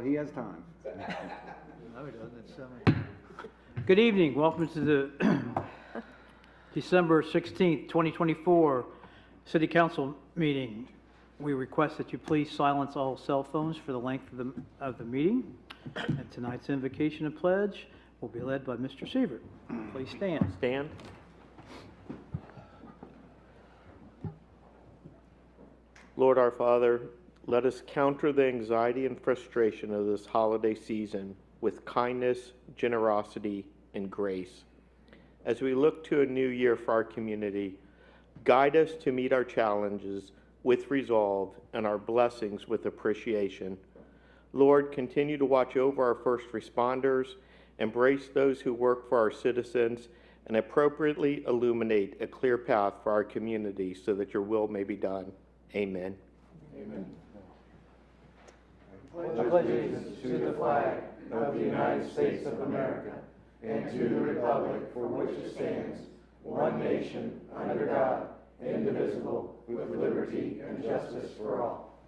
he has time. No, he doesn't. It's Good evening. Welcome to the December 16th, 2024 City Council meeting. We request that you please silence all cell phones for the length of the meeting. And tonight's invocation and pledge will be led by Mr. Sievert. Please stand. Stand. Lord our Father, let us counter the anxiety and frustration of this holiday season with kindness, generosity, and grace. As we look to a new year for our community, guide us to meet our challenges with resolve and our blessings with appreciation. Lord, continue to watch over our first responders, embrace those who work for our citizens, and appropriately illuminate a clear path for our community so that your will may be done. Amen. Amen. Pledge allegiance to the flag of the United States of America and to the republic for which it stands, one nation, under God, indivisible, with liberty and justice for all.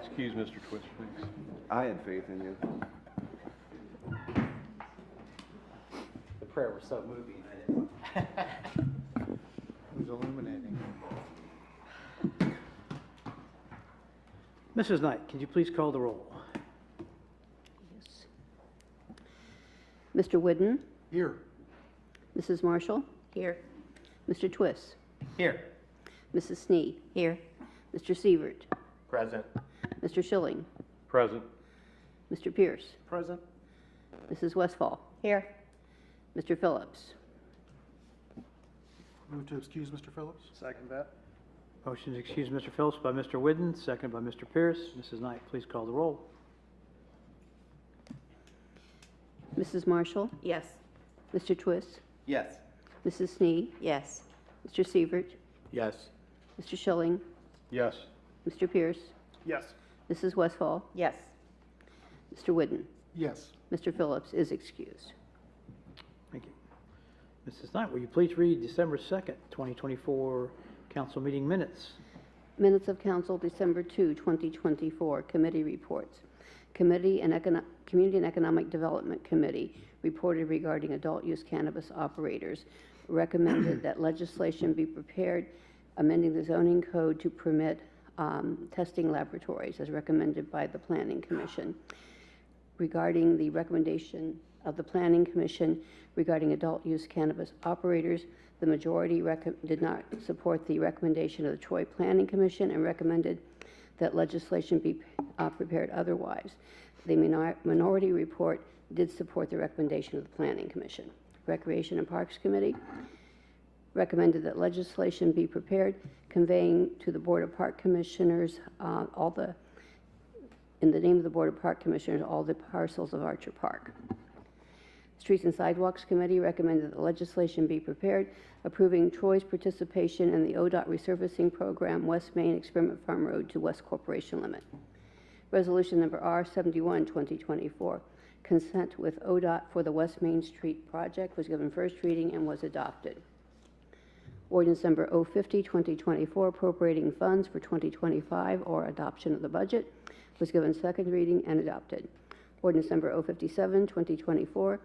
Excuse Mr. Twist, please. I had faith in you. The prayer was so moving, I didn't. It was illuminating. Mrs. Knight, could you please call the roll? Yes. Mr. Whidden? Here. Mrs. Marshall? Here. Mr. Twist? Here. Mrs. Snee? Here. Mr. Sievert? Present. Mr. Schilling? Present. Mr. Pierce? Present. Mrs. Westfall? Here. Mr. Phillips? Move to excuse Mr. Phillips. Second that. Motion to excuse Mr. Phillips by Mr. Whidden, seconded by Mr. Pierce. Mrs. Knight, please call the roll. Mrs. Marshall? Yes. Mr. Twist? Yes. Mrs. Snee? Yes. Mr. Sievert? Yes. Mr. Schilling? Yes. Mr. Pierce? Yes. Mrs. Westfall? Yes. Mr. Whidden? Yes. Mr. Phillips is excused. Thank you. Mrs. Knight, will you please read December 2nd, 2024 council meeting minutes? Minutes of Council, December 2, 2024, Committee Reports. Committee and Community and Economic Development Committee reported regarding adult use cannabis operators. Recommended that legislation be prepared amending the zoning code to permit testing laboratories as recommended by the Planning Commission. Regarding the recommendation of the Planning Commission regarding adult use cannabis operators, the majority did not support the recommendation of the Troy Planning Commission and recommended that legislation be prepared otherwise. The minority report did support the recommendation of the Planning Commission. Recreation and Parks Committee recommended that legislation be prepared conveying to the Board of Park Commissioners in the name of the Board of Park Commissioners all the parcels of Archer Park. Streets and Sidewalks Committee recommended that the legislation be prepared approving Troy's participation in the ODOT resurfacing program West Main Experiment Farm Road to West Corporation Limit. Resolution number R71, 2024, consent with ODOT for the West Main Street project was given first reading and was adopted. Ordinance number 050, 2024, appropriating funds for 2025 or adoption of the budget was given second reading and adopted. Ordinance number 057, 2024,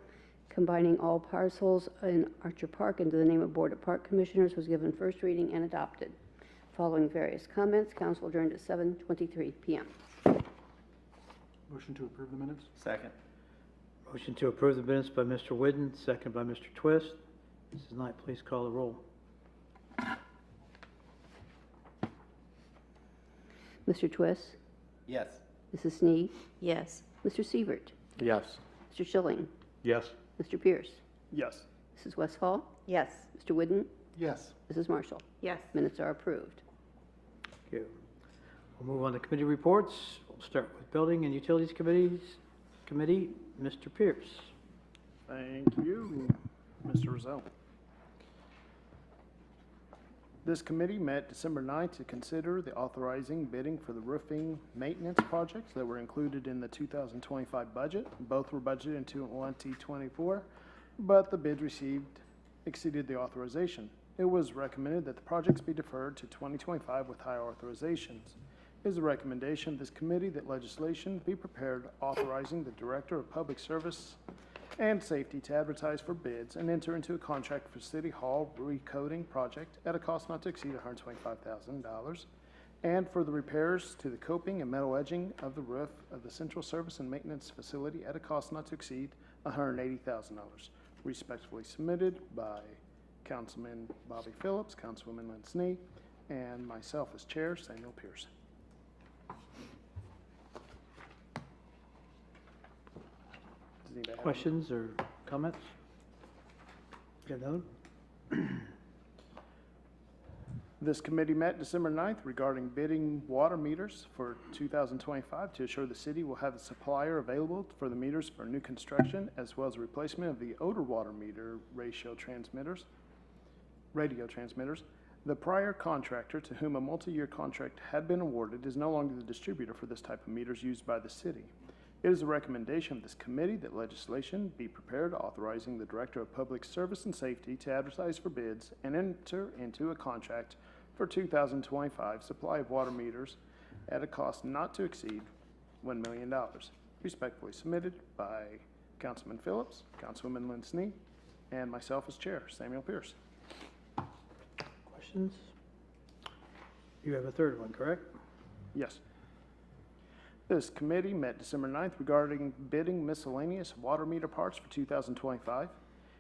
combining all parcels in Archer Park into the name of Board of Park Commissioners was given first reading and adopted. Following various comments, council adjourned at 7:23 p.m. Motion to approve the minutes. Second. Motion to approve the minutes by Mr. Whidden, seconded by Mr. Twist. Mrs. Knight, please call the roll. Mr. Twist? Yes. Mrs. Snee? Yes. Mr. Sievert? Yes. Mr. Schilling? Yes. Mr. Pierce? Yes. Mrs. Westfall? Yes. Mr. Whidden? Yes. Mrs. Marshall? Yes. Minutes are approved. Thank you. We'll move on to committee reports. We'll start with Building and Utilities Committee. Mr. Pierce. Thank you, Mr. Rizzo. This committee met December 9th to consider the authorizing bidding for the roofing maintenance projects that were included in the 2025 budget. Both were budgeted in 2024, but the bids received exceeded the authorization. It was recommended that the projects be deferred to 2025 with higher authorizations. It is the recommendation of this committee that legislation be prepared authorizing the Director of Public Service and Safety to advertise for bids and enter into a contract for City Hall recoding project at a cost not to exceed $125,000, and for the repairs to the coping and metal edging of the roof of the Central Service and Maintenance Facility at a cost not to exceed $180,000. Respectfully submitted by Councilman Bobby Phillips, Councilwoman Lynn Snee, and myself as chair, Samuel Pierce. Does anybody have- Questions or comments? Got none? This committee met December 9th regarding bidding water meters for 2025 to assure the city will have a supplier available for the meters for new construction, as well as a replacement of the odor water meter radio transmitters. The prior contractor to whom a multi-year contract had been awarded is no longer the distributor for this type of meters used by the city. It is the recommendation of this committee that legislation be prepared authorizing the Director of Public Service and Safety to advertise for bids and enter into a contract for 2025 supply of water meters at a cost not to exceed $1 million. Respectfully submitted by Councilman Phillips, Councilwoman Lynn Snee, and myself as chair, Samuel Pierce. Questions? You have a third one, correct? Yes. This committee met December 9th regarding bidding miscellaneous water meter parts for 2025.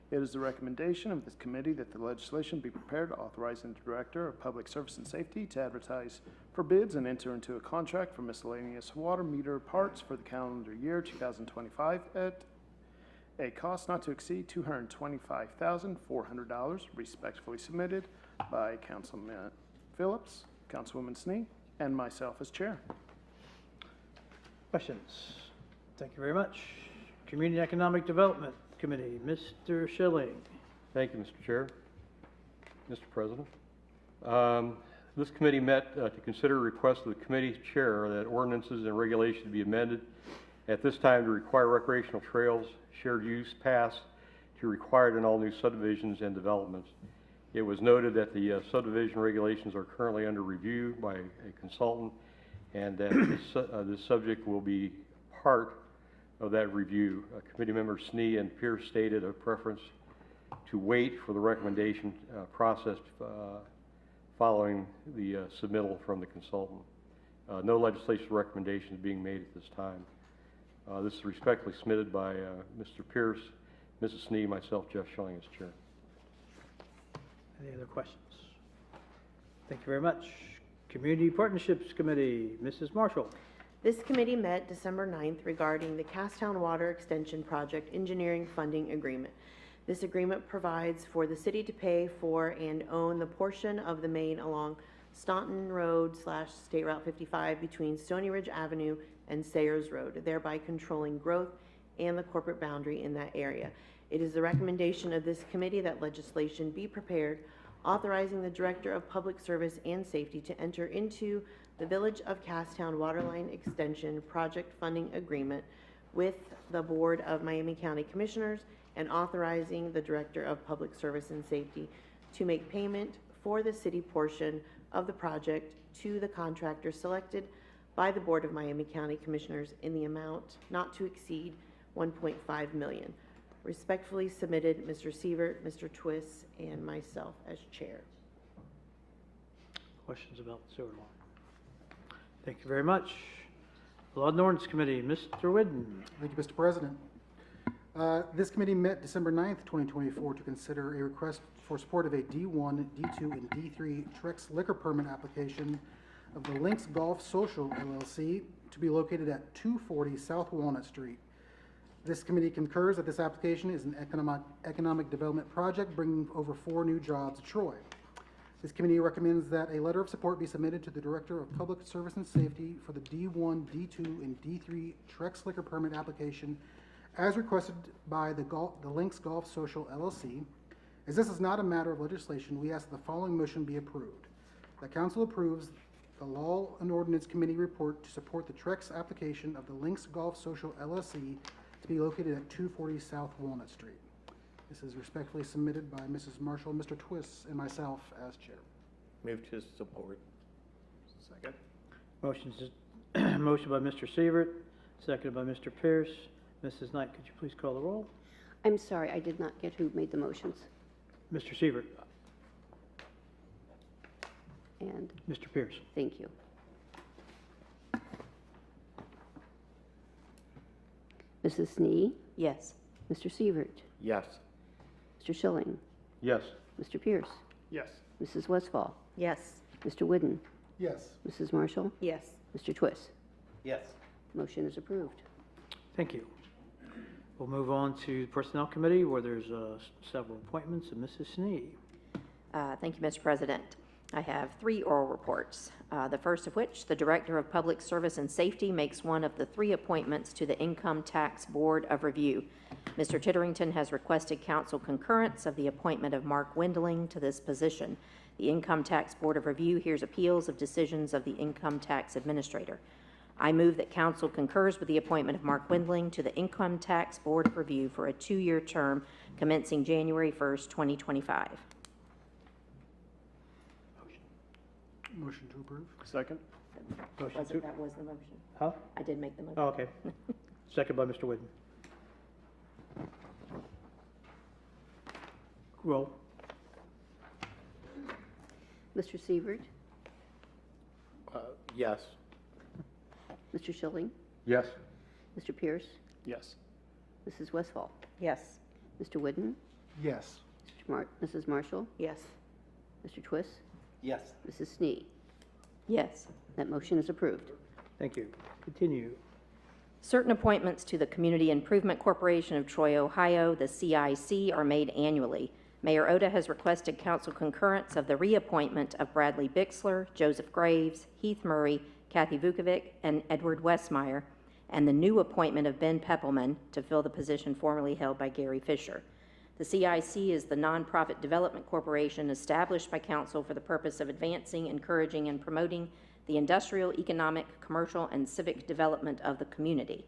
It is the recommendation of this committee that the legislation be prepared authorizing the Director of Public Service and Safety to advertise for bids and enter into a contract for miscellaneous water meter parts for the calendar year 2025 at a cost not to exceed $225,400, respectfully submitted by Councilman Phillips, Councilwoman Snee, and myself as chair. Questions? Thank you very much. Community Economic Development Committee, Mr. Schilling. Thank you, Mr. Chair. Mr. President. This committee met to consider a request of the committee's chair that ordinances and regulations be amended at this time to require recreational trails, shared use paths to be required in all new subdivisions and developments. It was noted that the subdivision regulations are currently under review by a consultant, and that this subject will be part of that review. Committee members Snee and Pierce stated a preference to wait for the recommendation process following the submittal from the consultant. No legislative recommendation is being made at this time. This is respectfully submitted by Mr. Pierce, Mrs. Snee, myself, Jeff Schilling as chair. Any other questions? Thank you very much. Community Partnerships Committee, Mrs. Marshall. This committee met December 9th regarding the Casstown Water Extension Project Engineering Funding Agreement. This agreement provides for the city to pay for and own the portion of the main along Staunton Road / State Route 55 between Stony Ridge Avenue and Sayers Road, thereby controlling growth and the corporate boundary in that area. It is the recommendation of this committee that legislation be prepared authorizing the Director of Public Service and Safety to enter into the Village of Casstown Waterline Extension Project Funding Agreement with the Board of Miami County Commissioners and authorizing the Director of Public Service and Safety to make payment for the city portion of the project to the contractor selected by the Board of Miami County Commissioners in the amount not to exceed $1.5 million. Respectfully submitted, Mr. Sievert, Mr. Twiss, and myself as chair. Questions about the sewer line? Thank you very much. Law and Ordinance Committee, Mr. Whidden. Thank you, Mr. President. This committee met December 9th, 2024 to consider a request for support of a D1, D2, and D3 Trex liquor permit application of the Links Golf Social LLC to be located at 240 South Walnut Street. This committee concurs that this application is an economic development project bringing over 4 new jobs to Troy. This committee recommends that a letter of support be submitted to the Director of Public Service and Safety for the D1, D2, and D3 Trex liquor permit application as requested by the Links Golf Social LLC. As this is not a matter of legislation, we ask that the following motion be approved. That Council approves the Law and Ordinance Committee report to support the Trex application of the Links Golf Social LLC to be located at 240 South Walnut Street. This is respectfully submitted by Mrs. Marshall, Mr. Twist, and myself as chair. Move to support. Second. Motion by Mr. Sievert, seconded by Mr. Pierce. Mrs. Knight, could you please call the roll? I'm sorry, I did not get who made the motions. Mr. Sievert, And Mr. Pierce. thank you. Mrs. Snee, Yes. Mr. Sievert, Yes. Mr. Schilling, Yes. Mr. Pierce, Yes. Mrs. Westfall, Yes. Mr. Whidden, Yes. Mrs. Marshall, Yes. Mr. Twist. Yes. Motion is approved. Thank you. We'll move on to the Personnel Committee, where there's several appointments, and Mrs. Snee. Thank you, Mr. President. I have 3 oral reports. The first of which, the Director of Public Service and Safety makes one of the 3 appointments to the Income Tax Board of Review. Mr. Titterington has requested council concurrence of the appointment of Mark Wendling to this position. The Income Tax Board of Review hears appeals of decisions of the Income Tax Administrator. I move that council concurs with the appointment of Mark Wendling to the Income Tax Board of Review for a 2-year term commencing January 1st, 2025. Motion to approve. Second. Motion to, That was the motion. huh? I did make the motion. Oh, okay. Second by Mr. Whidden. Roll. Mr. Sievert, Yes. Mr. Schilling, Yes. Mr. Pierce, Yes. Mrs. Westfall, Yes. Mr. Whidden, Yes. Mrs. Marshall, Yes. Mr. Twist, Yes. Mrs. Snee. Yes. That motion is approved. Thank you. Continue. Certain appointments to the Community Improvement Corporation of Troy, Ohio, the CIC, are made annually. Mayor Oda has requested council concurrence of the reappointment of Bradley Bixler, Joseph Graves, Heath Murray, Kathy Vukovic, and Edward Westmeyer, and the new appointment of Ben Peppelman to fill the position formerly held by Gary Fisher. The CIC is the nonprofit development corporation established by council for the purpose of advancing, encouraging, and promoting the industrial, economic, commercial, and civic development of the community.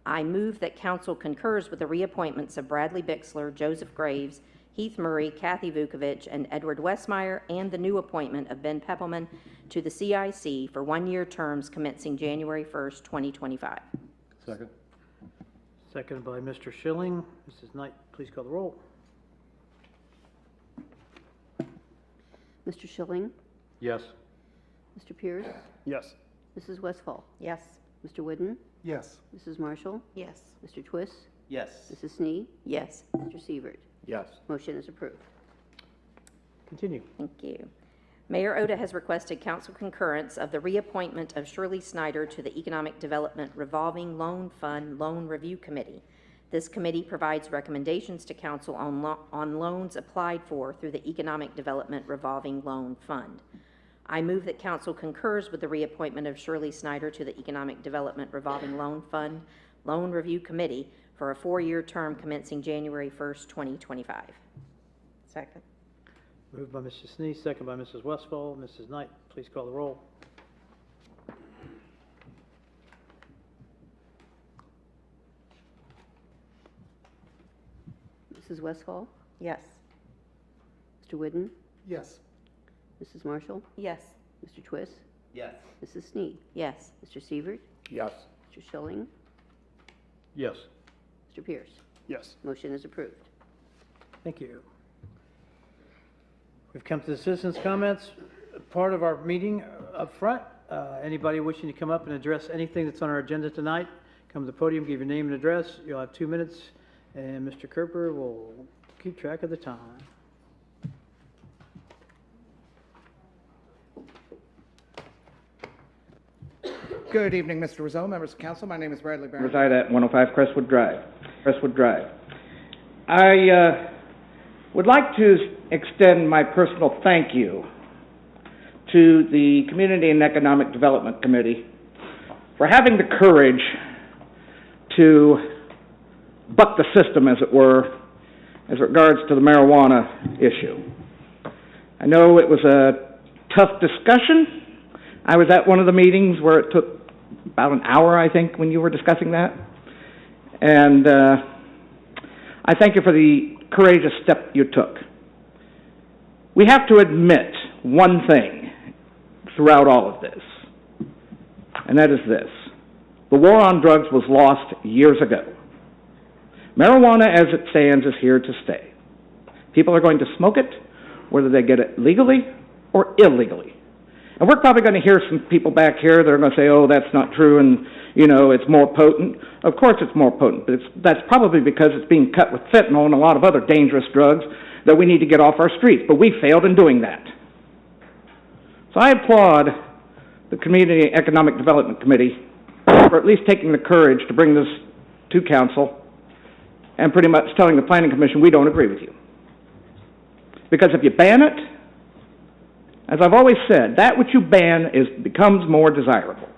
I move that council concurs with the reappointments of Bradley Bixler, Joseph Graves, Heath Murray, Kathy Vukovic, and Edward Westmeyer, and the new appointment of Ben Peppelman to the CIC for 1-year terms commencing January 1st, 2025. Second. Seconded by Mr. Schilling. Mrs. Knight, please call the roll. Mr. Schilling, Yes. Mr. Pierce, Yes. Mrs. Westfall, Yes. Mr. Whidden, Yes. Mrs. Marshall, Yes. Mr. Twist, Yes. Mrs. Snee, Yes. Mr. Sievert. Yes. Motion is approved. Continue. Thank you. Mayor Oda has requested council concurrence of the reappointment of Shirley Snyder to the Economic Development Revolving Loan Fund Loan Review Committee. This committee provides recommendations to council on loans applied for through the Economic Development Revolving Loan Fund. I move that council concurs with the reappointment of Shirley Snyder to the Economic Development Revolving Loan Fund Loan Review Committee for a 4-year term commencing January 1st, 2025. Second. Moved by Mrs. Snee, second by Mrs. Westfall. Mrs. Knight, please call the roll. Mrs. Westfall, Yes. Mr. Whidden, Yes. Mrs. Marshall, Yes. Mr. Twist, Yes. Mrs. Snee, Yes. Mr. Sievert, Yes. Mr. Schilling, Yes. Mr. Pierce. Yes. Motion is approved. Thank you. We've come to the citizens' comments part of our meeting up front. Anybody wishing to come up and address anything that's on our agenda tonight, come to the podium, give your name and address. You'll have 2 minutes, and Mr. Kerper will keep track of the time. Good evening, Mr. Rizzo, members of council. My name is Bradley Barron. Reside at 105 Crestwood Drive. I would like to extend my personal thank you to the Community and Economic Development Committee for having the courage to buck the system, as it were, as regards to the marijuana issue. I know it was a tough discussion. I was at one of the meetings where it took about an hour, I think, when you were discussing that. And I thank you for the courageous step you took. We have to admit one thing throughout all of this, and that is this. The war on drugs was lost years ago. Marijuana, as it stands, is here to stay. People are going to smoke it, whether they get it legally or illegally. And we're probably going to hear some people back here that are going to say, oh, that's not true, and, it's more potent. Of course it's more potent, but that's probably because it's being cut with fentanyl and a lot of other dangerous drugs that we need to get off our streets. But we failed in doing that. So I applaud the Community Economic Development Committee for at least taking the courage to bring this to council and pretty much telling the Planning Commission, we don't agree with you. Because if you ban it, as I've always said, that which you ban becomes more desirable.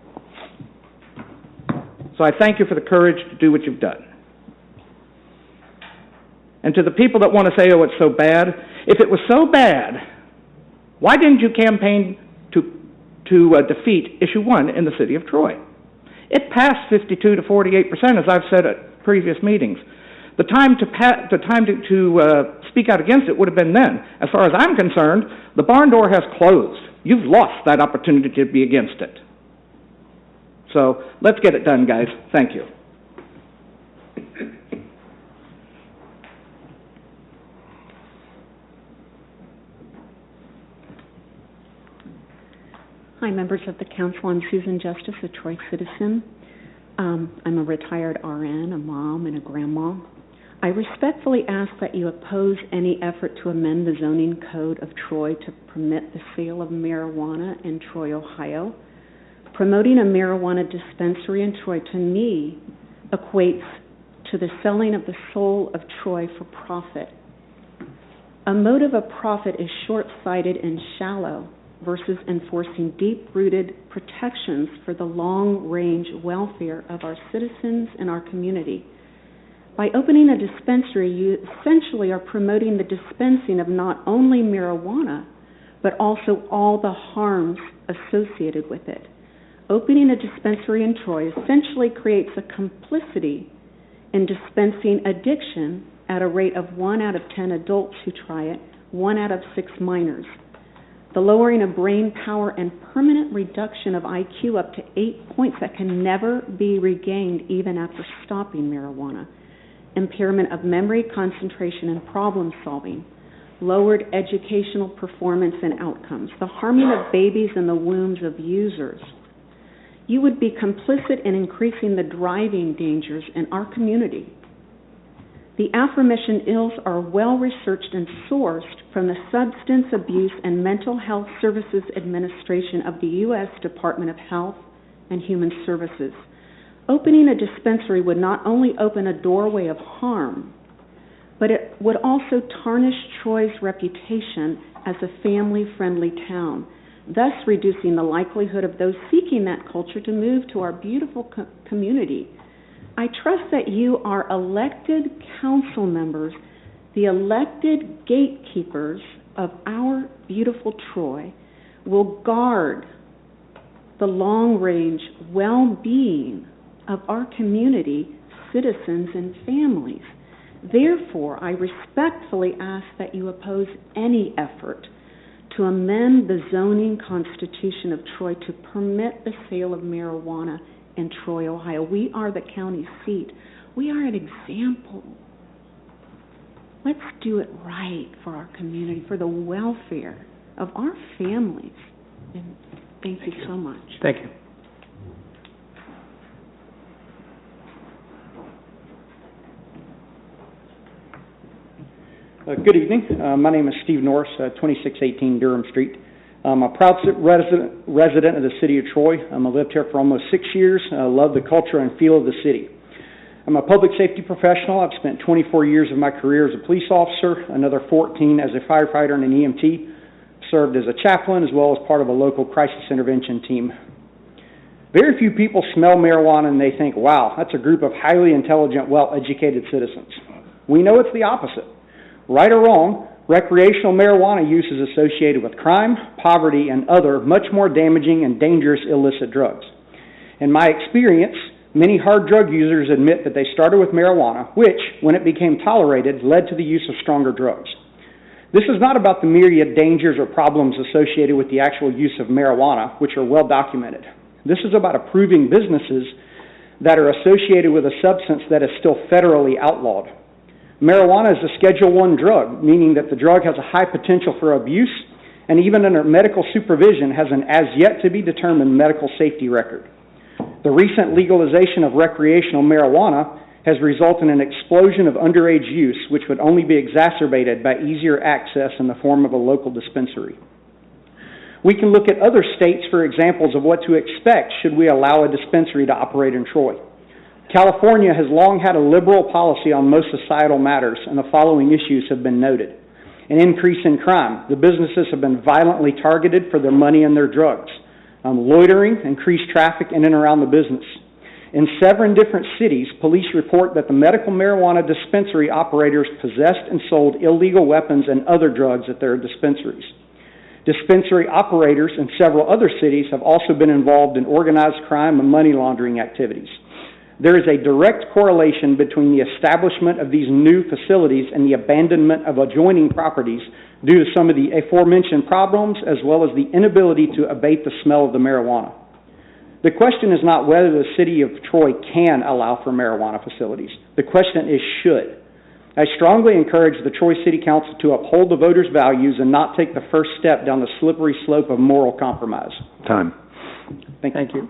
So I thank you for the courage to do what you've done. And to the people that want to say, oh, it's so bad, if it was so bad, why didn't you campaign to defeat issue 1 in the city of Troy? It passed 52 to 48%, as I've said at previous meetings. The time to speak out against it would have been then. As far as I'm concerned, the barn door has closed. You've lost that opportunity to be against it. So let's get it done, guys. Thank you. Hi, members of the council. I'm Susan Justice, a Troy citizen. I'm a retired RN, a mom, and a grandma. I respectfully ask that you oppose any effort to amend the zoning code of Troy to permit the sale of marijuana in Troy, Ohio. Promoting a marijuana dispensary in Troy, to me, equates to the selling of the soul of Troy for profit. A motive of profit is short-sighted and shallow versus enforcing deep-rooted protections for the long-range welfare of our citizens and our community. By opening a dispensary, you essentially are promoting the dispensing of not only marijuana, but also all the harms associated with it. Opening a dispensary in Troy essentially creates a complicity in dispensing addiction at a rate of 1 out of 10 adults who try it, 1 out of 6 minors. The lowering of brain power and permanent reduction of IQ up to 8 points that can never be regained even after stopping marijuana. Impairment of memory, concentration, and problem solving. Lowered educational performance and outcomes. The harming of babies in the wombs of users. You would be complicit in increasing the driving dangers in our community. The aforementioned ills are well researched and sourced from the Substance Abuse and Mental Health Services Administration of the U.S. Department of Health and Human Services. Opening a dispensary would not only open a doorway of harm, but it would also tarnish Troy's reputation as a family-friendly town, thus reducing the likelihood of those seeking that culture to move to our beautiful community. I trust that you are elected council members, the elected gatekeepers of our beautiful Troy, will guard the long-range well-being of our community, citizens, and families. Therefore, I respectfully ask that you oppose any effort to amend the zoning constitution of Troy to permit the sale of marijuana in Troy, Ohio. We are the county seat. We are an example. Let's do it right for our community, for the welfare of our families. And thank you so much. Thank you. Good evening. My name is Steve Norris, 2618 Durham Street. I'm a proud resident of the city of Troy. I've lived here for almost 6 years. I love the culture and feel of the city. I'm a public safety professional. I've spent 24 years of my career as a police officer, another 14 as a firefighter and an EMT, served as a chaplain as well as part of a local crisis intervention team. Very few people smell marijuana and they think, wow, that's a group of highly intelligent, well-educated citizens. We know it's the opposite. Right or wrong, recreational marijuana use is associated with crime, poverty, and other much more damaging and dangerous illicit drugs. In my experience, Many hard drug users admit that they started with marijuana, which, when it became tolerated, led to the use of stronger drugs. This is not about the myriad dangers or problems associated with the actual use of marijuana, which are well documented. This is about approving businesses that are associated with a substance that is still federally outlawed. Marijuana is a Schedule I drug, meaning that the drug has a high potential for abuse, and even under medical supervision has an as-yet-to-be-determined medical safety record. The recent legalization of recreational marijuana has resulted in an explosion of underage use, which would only be exacerbated by easier access in the form of a local dispensary. We can look at other states for examples of what to expect should we allow a dispensary to operate in Troy. California has long had a liberal policy on most societal matters, and the following issues have been noted. An increase in crime. The businesses have been violently targeted for their money and their drugs. Loitering, increased traffic in and around the business. In 7 different cities, police report that the medical marijuana dispensary operators possessed and sold illegal weapons and other drugs at their dispensaries. Dispensary operators in several other cities have also been involved in organized crime and money laundering activities. There is a direct correlation between the establishment of these new facilities and the abandonment of adjoining properties due to some of the aforementioned problems, as well as the inability to abate the smell of the marijuana. The question is not whether the city of Troy can allow for marijuana facilities. The question is should. I strongly encourage the Troy City Council to uphold the voters' values and not take the first step down the slippery slope of moral compromise. Time. Thank you.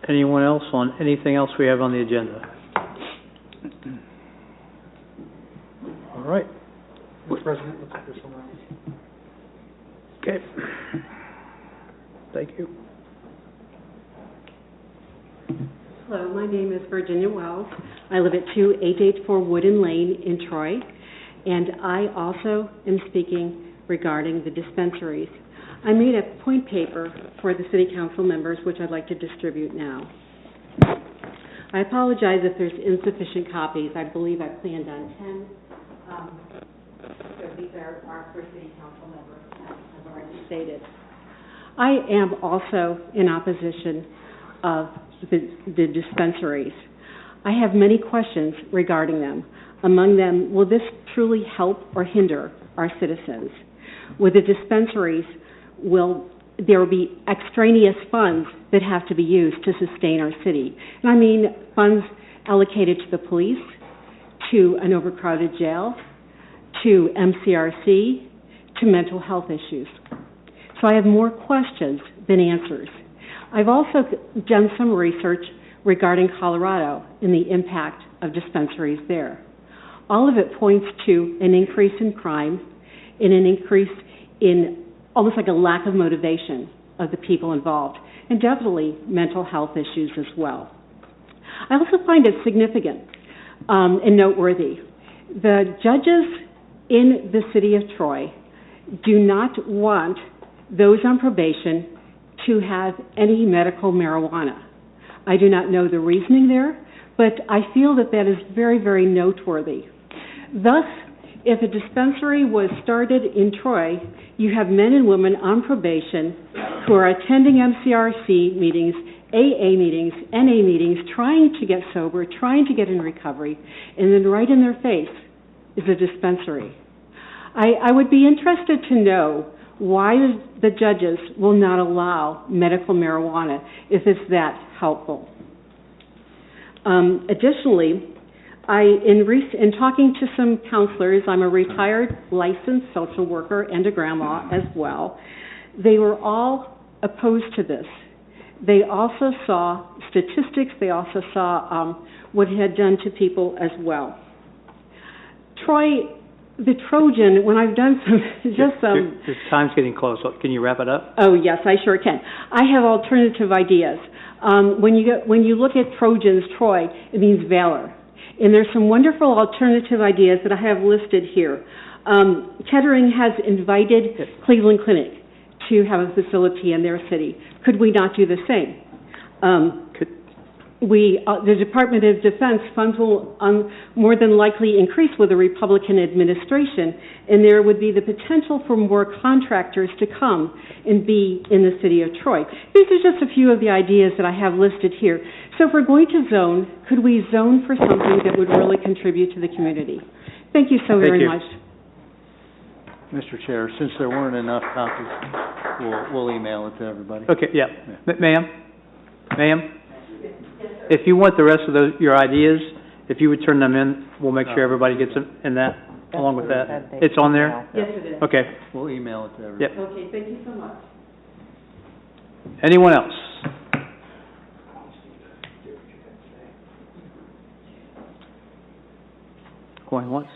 Anyone else on anything else we have on the agenda? All right. Mr. President, let's put this one out. Okay. Thank you. Hello, my name is Virginia Wells. I live at 2884 Wooden Lane in Troy, and I also am speaking regarding the dispensaries. I made a point paper for the city council members, which I'd like to distribute now. I apologize if there's insufficient copies. I believe I planned on 10. So these are for city council members, as I've already stated. I am also in opposition of the dispensaries. I have many questions regarding them. Among them, will this truly help or hinder our citizens? With the dispensaries, will there be extraneous funds that have to be used to sustain our city? And I mean funds allocated to the police, to an overcrowded jail, to MCRC, to mental health issues. So I have more questions than answers. I've also done some research regarding Colorado and the impact of dispensaries there. All of it points to an increase in crime and an increase in almost like a lack of motivation of the people involved, and definitely mental health issues as well. I also find it significant and noteworthy. The judges in the city of Troy do not want those on probation to have any medical marijuana. I do not know the reasoning there, but I feel that that is very, very noteworthy. Thus, if a dispensary was started in Troy, you have men and women on probation who are attending MCRC meetings, AA meetings, NA meetings, trying to get sober, trying to get in recovery, and then right in their face is a dispensary. I would be interested to know why the judges will not allow medical marijuana if it's that helpful. Additionally, in talking to some counselors, I'm a retired licensed social worker and a grandma as well. They were all opposed to this. They also saw statistics. They also saw what it had done to people as well. Troy, the Trojan, when I've done some, Your time's getting close. Can you wrap it up? Oh yes, I sure can. I have alternative ideas. When you look at Trojans, Troy, it means valor. And there's some wonderful alternative ideas that I have listed here. Kettering has invited Cleveland Clinic to have a facility in their city. Could we not do the same? the Department of Defense funds will more than likely increase with a Republican administration, and there would be the potential for more contractors to come and be in the city of Troy. These are just a few of the ideas that I have listed here. So if we're going to zone, could we zone for something that would really contribute to the community? Thank you so very much. Mr. Chair, since there weren't enough copies, we'll email it to everybody. Okay, yeah. Ma'am? Ma'am? If you want the rest of your ideas, if you would turn them in, we'll make sure everybody gets them in that, along with that. It's on there? Yes, it is. Okay. We'll email it to everybody. Yep. Okay, thank you so much. Anyone else? Going once?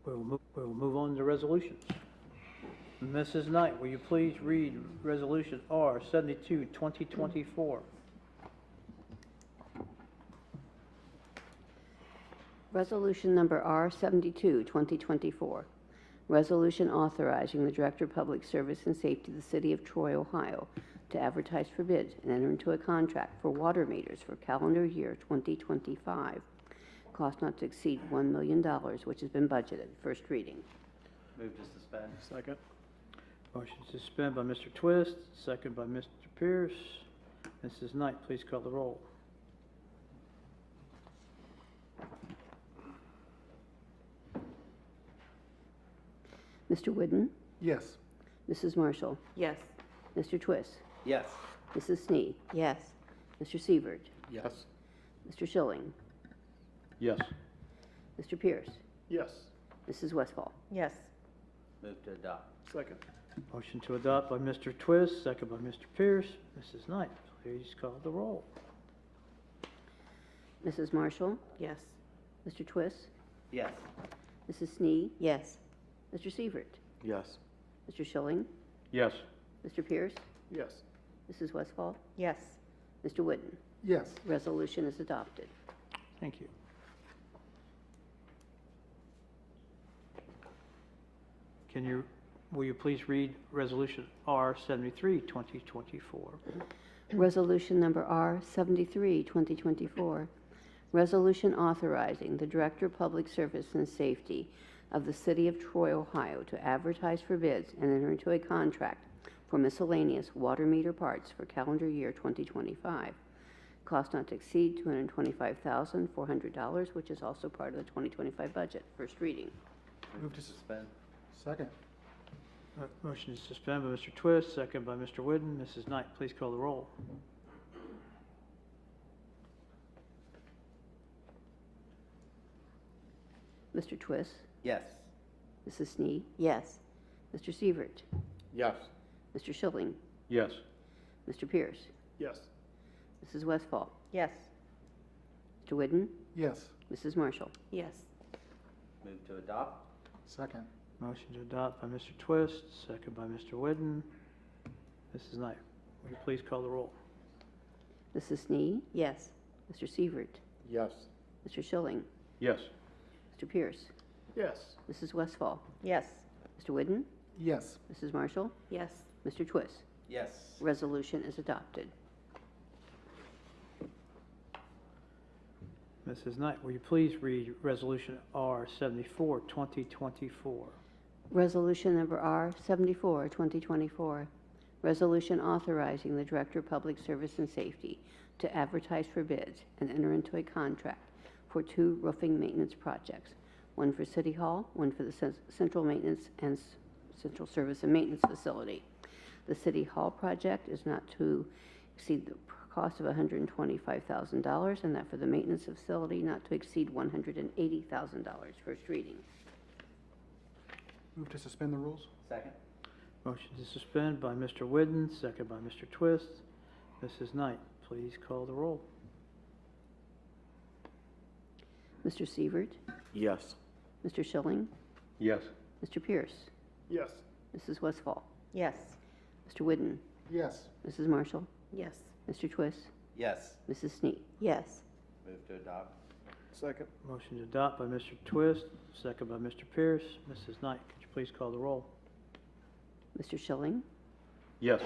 We'll move on to resolutions. Mrs. Knight, will you please read Resolution R 72, 2024? Resolution number R 72, 2024. Resolution authorizing the Director of Public Service and Safety of the City of Troy, Ohio, to advertise for bids and enter into a contract for water meters for calendar year 2025. Cost not to exceed $1 million, which has been budgeted. First reading. Move to suspend. Second. Motion to suspend by Mr. Twist, second by Mr. Pierce. Mrs. Knight, please call the roll. Mr. Whidden? Yes. Mrs. Marshall? Yes. Mr. Twist? Yes. Mrs. Snee? Yes. Mr. Sievert? Yes. Mr. Schilling? Yes. Mr. Pierce? Yes. Mrs. Westfall? Yes. Move to adopt. Second. Motion to adopt by Mr. Twist, second by Mr. Pierce. Mrs. Knight, please call the roll. Mrs. Marshall? Yes. Mr. Twist? Yes. Mrs. Snee? Yes. Mr. Sievert? Yes. Mr. Schilling? Yes. Mr. Pierce? Yes. Mrs. Westfall? Yes. Mr. Whidden? Yes. Resolution is adopted. Thank you. Will you please read Resolution R 73, 2024? Resolution number R 73, 2024. Resolution authorizing the Director of Public Service and Safety of the City of Troy, Ohio, to advertise for bids and enter into a contract for miscellaneous water meter parts for calendar year 2025. Cost not to exceed $225,400, which is also part of the 2025 budget. First reading. Move to suspend. Second. Motion to suspend by Mr. Twist, second by Mr. Whidden. Mrs. Knight, please call the roll. Mr. Twist? Yes. Mrs. Snee? Yes. Mr. Sievert? Yes. Mr. Schilling? Yes. Mr. Pierce? Yes. Mrs. Westfall? Yes. Mr. Whidden? Yes. Mrs. Marshall? Yes. Move to adopt. Second. Motion to adopt by Mr. Twist, second by Mr. Whidden. Mrs. Knight, will you please call the roll? Mrs. Snee? Yes. Mr. Sievert? Yes. Mr. Schilling? Yes. Mr. Pierce? Yes. Mrs. Westfall? Yes. Mr. Whidden? Yes. Mrs. Marshall? Yes. Mr. Twist? Yes. Resolution is adopted. Mrs. Knight, will you please read Resolution R 74, 2024? Resolution number R 74, 2024. Resolution authorizing the Director of Public Service and Safety to advertise for bids and enter into a contract for 2 roofing maintenance projects, one for City Hall, one for the Central Maintenance and Central Service and Maintenance Facility. The City Hall project is not to exceed the cost of $125,000, and that for the maintenance facility not to exceed $180,000. First reading. Move to suspend the rules? Second. Motion to suspend by Mr. Whidden, second by Mr. Twist. Mrs. Knight, please call the roll. Mr. Sievert? Yes. Mr. Schilling? Yes. Mr. Pierce? Yes. Mrs. Westfall? Yes. Mr. Whidden? Yes. Mrs. Marshall? Yes. Mr. Twist? Yes. Mrs. Snee? Yes. Move to adopt. Second. Motion to adopt by Mr. Twist, second by Mr. Pierce. Mrs. Knight, could you please call the roll? Mr. Schilling? Yes.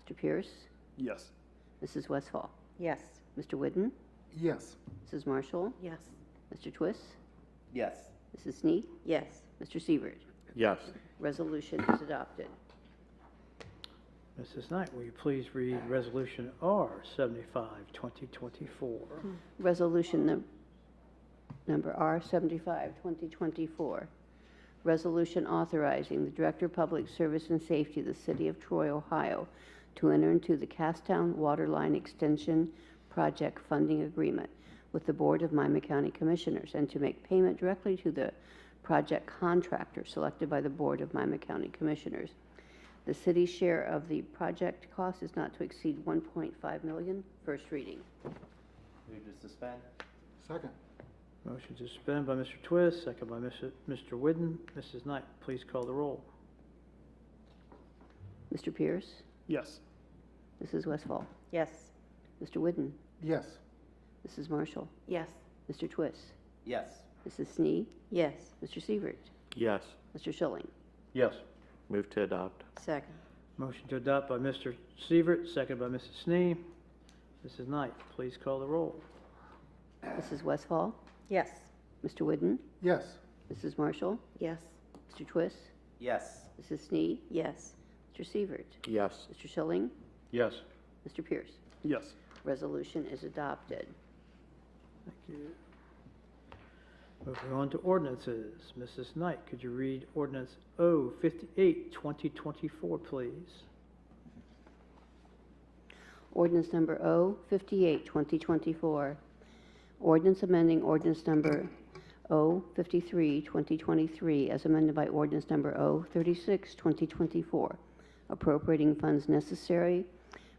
Mr. Pierce? Yes. Mrs. Westfall? Yes. Mr. Whidden? Yes. Mrs. Marshall? Yes. Mr. Twist? Yes. Mrs. Snead? Yes. Mr. Sievert? Yes. Resolution is adopted. Mrs. Knight, will you please read Resolution R 75, 2024? Resolution number R 75, 2024. Resolution authorizing the Director of Public Service and Safety of the City of Troy, Ohio, to enter into the Castown Waterline Extension Project Funding Agreement with the Board of Miami County Commissioners and to make payment directly to the project contractor selected by the Board of Miami County Commissioners. The city's share of the project cost is not to exceed $1.5 million. First reading. Move to suspend. Second. Motion to suspend by Mr. Twist, second by Mr. Whidden. Mrs. Knight, please call the roll. Mr. Pierce? Yes. Mrs. Westfall? Yes. Mr. Whidden? Yes. Mrs. Marshall? Yes. Mr. Twist? Yes. Mrs. Snead? Yes. Mr. Sievert? Yes. Mr. Schilling? Yes. Move to adopt. Second. Motion to adopt by Mr. Sievert, second by Mrs. Snead. Mrs. Knight, please call the roll. Mrs. Westfall? Yes. Mr. Whidden? Yes. Mrs. Marshall? Yes. Mr. Twist? Yes. Mrs. Snead? Yes. Mr. Sievert? Yes. Mr. Schilling? Yes. Mr. Pierce? Yes. Resolution is adopted. Thank you. Moving on to ordinances. Mrs. Knight, could you read Ordinance O 58, 2024, please? Ordinance number O 58, 2024. Ordinance amending ordinance number O 53, 2023, as amended by ordinance number O 36, 2024, appropriating funds necessary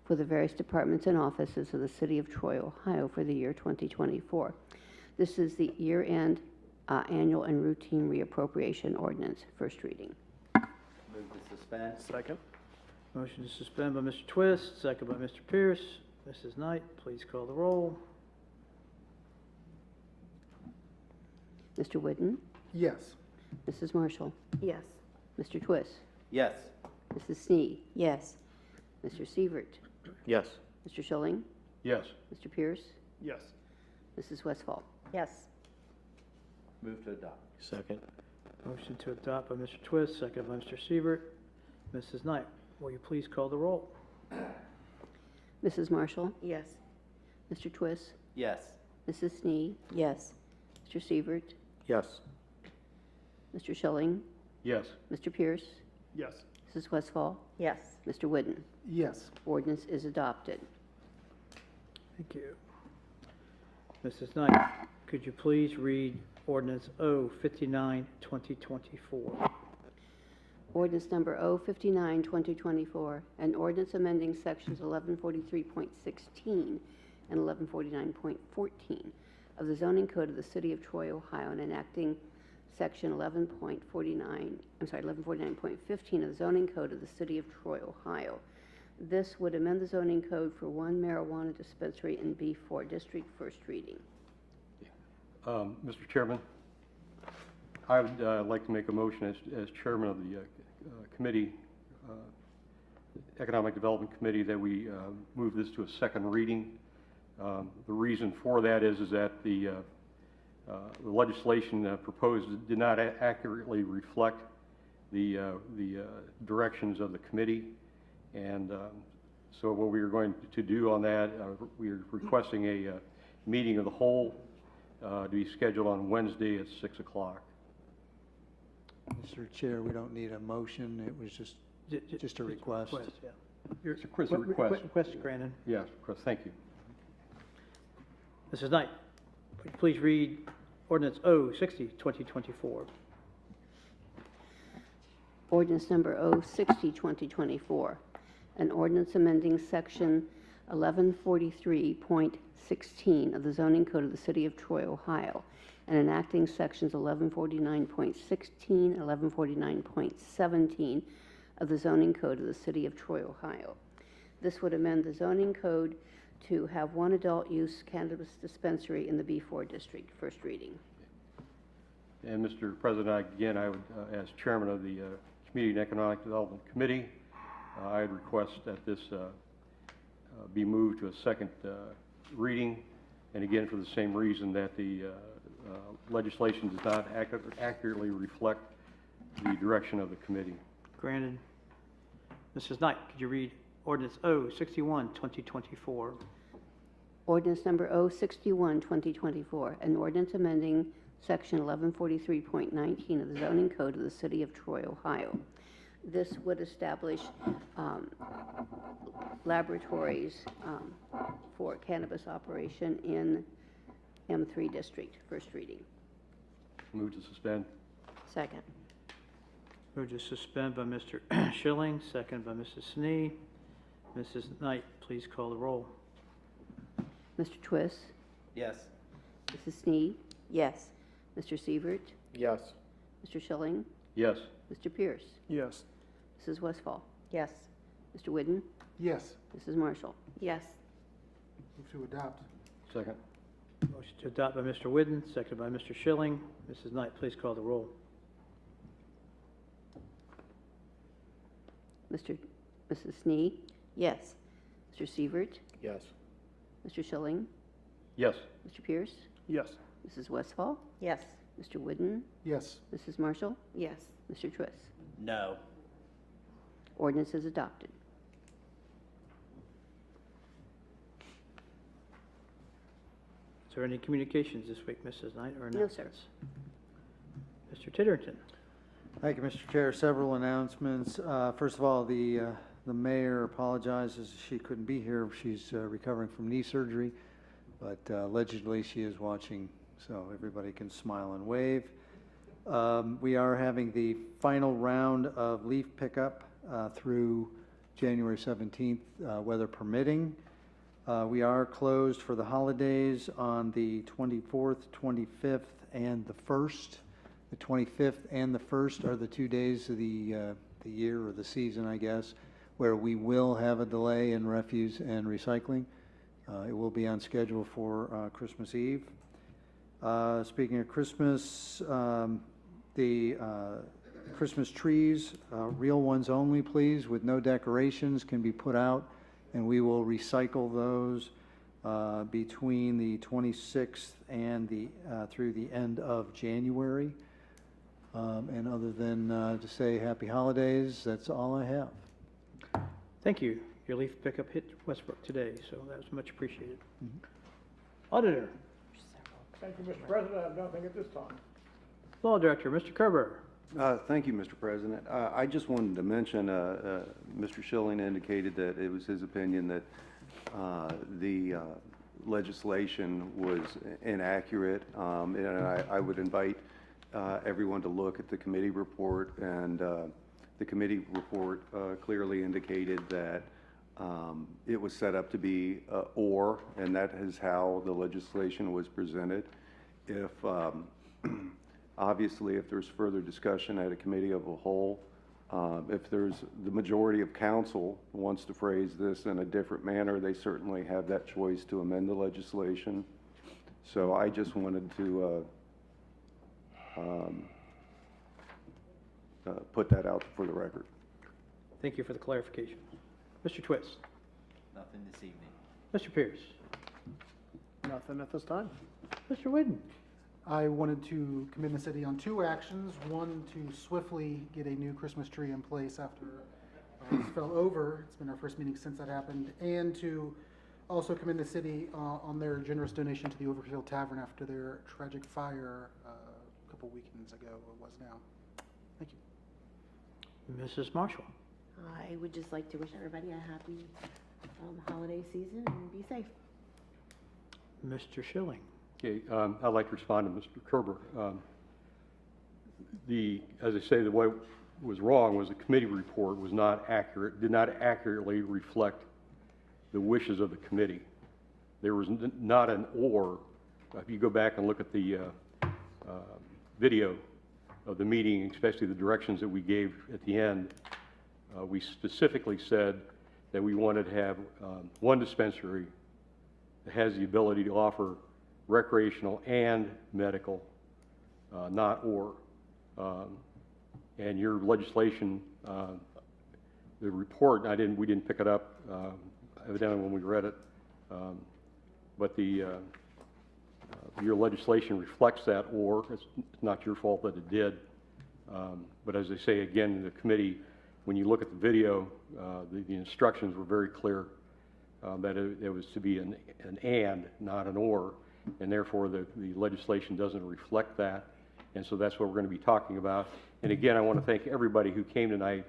for the various departments and offices of the City of Troy, Ohio for the year 2024. This is the year-end annual and routine reappropriation ordinance. First reading. Move to suspend. Second. Motion to suspend by Mr. Twist, second by Mr. Pierce. Mrs. Knight, please call the roll. Mr. Whidden? Yes. Mrs. Marshall? Yes. Mr. Twist? Yes. Mrs. Snead? Yes. Mr. Sievert? Yes. Mr. Schilling? Yes. Mr. Pierce? Yes. Mrs. Westfall? Yes. Move to adopt. Second. Motion to adopt by Mr. Twist, second by Mr. Sievert. Mrs. Knight, will you please call the roll? Mrs. Marshall? Yes. Mr. Twist? Yes. Mrs. Snead? Yes. Mr. Sievert? Yes. Mr. Schilling? Yes. Mr. Pierce? Yes. Mrs. Westfall? Yes. Mr. Whidden? Yes. Ordinance is adopted. Thank you. Mrs. Knight, could you please read Ordinance O 59, 2024? Ordinance number O 59, 2024, an ordinance amending sections 1143.16 and 1149.14 of the zoning code of the City of Troy, Ohio, and enacting section 1149.15 of the zoning code of the City of Troy, Ohio. This would amend the zoning code for one marijuana dispensary in B4 district. First reading. Mr. Chairman, I would like to make a motion as chairman of the committee, Economic Development Committee, that we move this to a second reading. The reason for that is that the legislation proposed did not accurately reflect the directions of the committee, and so what we are going to do on that, we are requesting a meeting of the whole to be scheduled on Wednesday at 6 o'clock. Mr. Chair, we don't need a motion. It was just a request. Yeah. It's a request. Request granted. Yes, request. Thank you. Mrs. Knight, would you please read Ordinance O 60, 2024? Ordinance number O 60, 2024, an ordinance amending section 1143.16 of the zoning code of the City of Troy, Ohio, and enacting sections 1149.16 and 1149.17 of the zoning code of the City of Troy, Ohio. This would amend the zoning code to have one adult use cannabis dispensary in the B4 district. First reading. And Mr. President, again, I would, as chairman of the Community and Economic Development Committee, I'd request that this be moved to a second reading, and again, for the same reason that the legislation does not accurately reflect the direction of the committee. Granted. Mrs. Knight, could you read ordinance O61, 2024? Ordinance number O61, 2024, an ordinance amending section 1143.19 of the zoning code of the city of Troy, Ohio. This would establish laboratories for cannabis operation in M3 district. First reading. Move to suspend. Second. Move to suspend by Mr. Schilling, second by Mrs. Snee. Mrs. Knight, please call the roll. Mr. Twist, Yes. Mrs. Snee, Yes. Mr. Sievert, Yes. Mr. Schilling, Yes. Mr. Pierce, Yes. Mrs. Westfall, Yes. Mr. Whidden, Yes. Mrs. Marshall. Yes. Move to adopt. Second. Motion to adopt by Mr. Whidden, seconded by Mr. Schilling. Mrs. Knight, please call the roll. Mrs. Snee, Yes. Mr. Sievert, Yes. Mr. Schilling, Yes. Mr. Pierce, Yes. Mrs. Westfall, Yes. Mr. Whidden, Yes. Mrs. Marshall, Yes. Mr. Twist. No. Ordinance is adopted. Is there any communications this week, Mrs. Knight, or No, sir. announcements? Mr. Titterton. Thank you, Mr. Chair. Several announcements. First of all, the mayor apologizes she couldn't be here. She's recovering from knee surgery, but allegedly she is watching, so everybody can smile and wave. We are having the final round of leaf pickup through January 17th, weather permitting. We are closed for the holidays on the 24th, 25th, and the 1st. The 25th and the 1st are the 2 days of the year or the season, I guess, where we will have a delay in refuse and recycling. It will be on schedule for Christmas Eve. Speaking of Christmas, the Christmas trees, real ones only, please, with no decorations, can be put out, and we will recycle those between the 26th and through the end of January. And other than to say happy holidays, that's all I have. Thank you. Your leaf pickup hit Westbrook today, so that was much appreciated. Auditor. Thank you, Mr. President. I have nothing at this time. Law Director, Mr. Kerber. Thank you, Mr. President. I just wanted to mention, Mr. Schilling indicated that it was his opinion that the legislation was inaccurate, and I would invite everyone to look at the committee report, and the committee report clearly indicated that it was set up to be or, and that is how the legislation was presented. If obviously, if there's further discussion at a committee of a whole, if there's the majority of council wants to phrase this in a different manner, they certainly have that choice to amend the legislation. So I just wanted to put that out for the record. Thank you for the clarification. Mr. Twist. Nothing this evening. Mr. Pierce. Nothing at this time. Mr. Whidden. I wanted to commend the city on two actions. One, to swiftly get a new Christmas tree in place after it fell over. It's been our first meeting since that happened. And to also commend the city on their generous donation to the Overfield Tavern after their tragic fire a couple weekends ago, it was now. Thank you. Mrs. Marshall. I would just like to wish everybody a happy holiday season and be safe. Mr. Schilling. Okay, I'd like to respond to Mr. Kerber. As I say, the way it was wrong was the committee report was not accurate, did not accurately reflect the wishes of the committee. There was not an or. If you go back and look at the video of the meeting, especially the directions that we gave at the end, we specifically said that we wanted to have one dispensary that has the ability to offer recreational and medical, not or. And your legislation, the report, we didn't pick it up evidently when we read it, but your legislation reflects that, or it's not your fault that it did. But as I say again, the committee, when you look at the video, the instructions were very clear that it was to be an and, not an or, and therefore the legislation doesn't reflect that. And so that's what we're going to be talking about. And again, I want to thank everybody who came tonight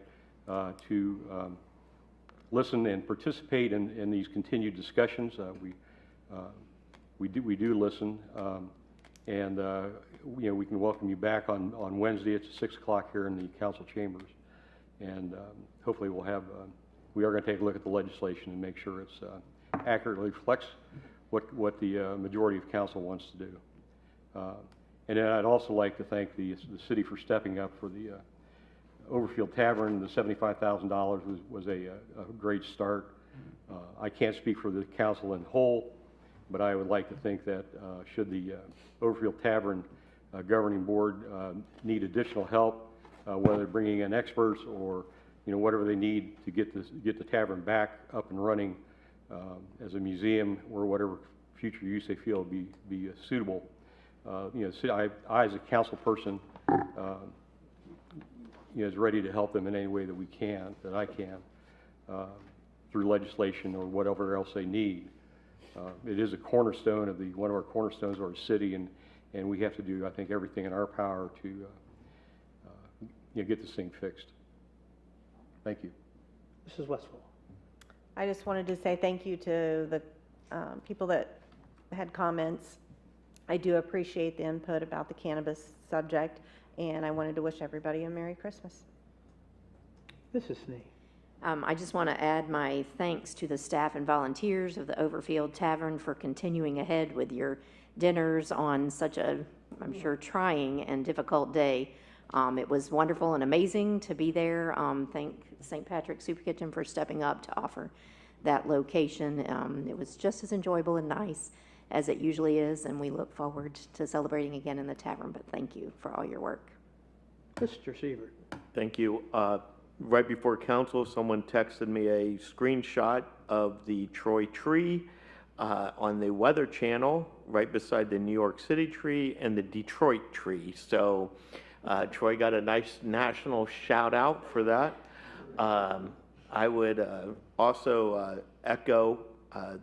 to listen and participate in these continued discussions. We do listen, and you know, we can welcome you back on Wednesday. It's 6 o'clock here in the council chambers, and hopefully we are going to take a look at the legislation and make sure it's accurately reflects what the majority of council wants to do. And then I'd also like to thank the city for stepping up for the Overfield Tavern. The $75,000 was a great start. I can't speak for the council in whole, but I would like to think that should the Overfield Tavern governing board need additional help, whether they're bringing in experts or whatever they need to get the tavern back up and running as a museum or whatever future use they feel would be suitable. I as a council person is ready to help them in any way that we can, that I can, through legislation or whatever else they need. It is a cornerstone of one of our cornerstones of our city, and we have to do, I think, everything in our power to get this thing fixed. Thank you. Mrs. Westphal. I just wanted to say thank you to the people that had comments. I do appreciate the input about the cannabis subject, and I wanted to wish everybody a Merry Christmas. Mrs. Snee. I just want to add my thanks to the staff and volunteers of the Overfield Tavern for continuing ahead with your dinners on such a, I'm sure, trying and difficult day. It was wonderful and amazing to be there. Thank St. Patrick's Soup Kitchen for stepping up to offer that location. It was just as enjoyable and nice as it usually is, and we look forward to celebrating again in the tavern, but thank you for all your work. Mr. Siebert. Thank you. Right before council, someone texted me a screenshot of the Troy tree on the Weather Channel, right beside the New York City tree and the Detroit tree. So Troy got a nice national shout out for that. I would also echo